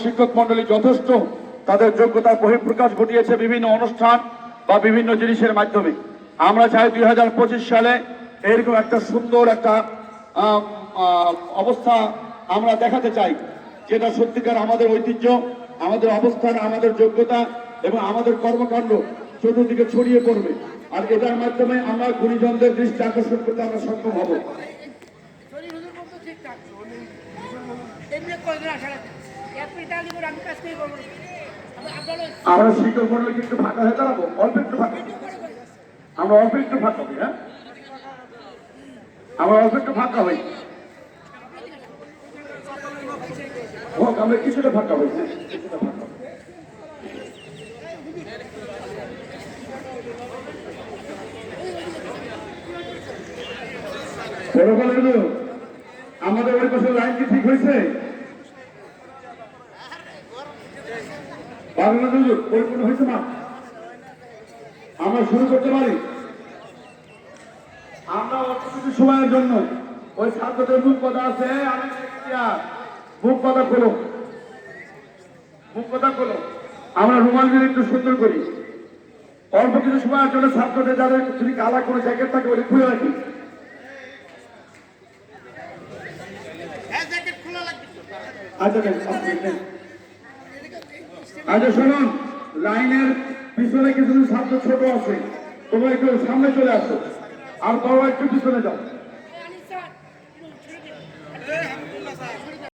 শিক্ষক মন্ডলী যথেষ্ট তাদের যোগ্যতার বহিঃপ্রকাশ ঘটিয়েছে বিভিন্ন অনুষ্ঠান বা বিভিন্ন জিনিসের মাধ্যমে। আমরা চাই 2025 সালে এরকম একটা সুন্দর একটা অবস্থা আমরা দেখাতে চাই, যেটা সত্যিকার আমাদের ঐতিহ্য, আমাদের অবস্থান, আমাদের যোগ্যতা এবং আমাদের কর্মকাণ্ড চতুর্দিকে ছড়িয়ে পড়বে। আর এটার মাধ্যমে আমরা গুণীজনদের দৃষ্টি আকর্ষণ করতে আমরা সক্ষম হব। আমরা শিক্ষক মন্ডলী কিন্তু ফাঁকা হয়ে দাঁড়াবো, অল্প একটু ফাঁকা, আমরা অল্প একটু ফাঁকা হই। হ্যাঁ, আমরা অল্প একটু ফাঁকা হই, হোক আমরা কিছুটা ফাঁকা হই। আমাদের ওই পাশে লাইন কি ঠিক হয়েছে? পরিপূর্ণ হয়েছে না? আমরা শুরু করতে পারি। আমরা অল্প কিছু সময়ের জন্য ওই ছাত্রদের মুখ কথা আছে, মুখ কথা খোলো, মুখ কথা খোলো। আমরা রুমাল দিয়ে একটু সুন্দর করি। অল্প কিছু সময়ের জন্য ছাত্রদের যাদের যদি কালা কোনো জ্যাকেট থাকে ওটা খুলে রাখি। আচ্ছা শুনুন, লাইনের পিছনে কিছু ছাত্র ছোট আছে, তোমরা একটু সামনে চলে আসো, আর তোমরা একটু পিছনে যাও।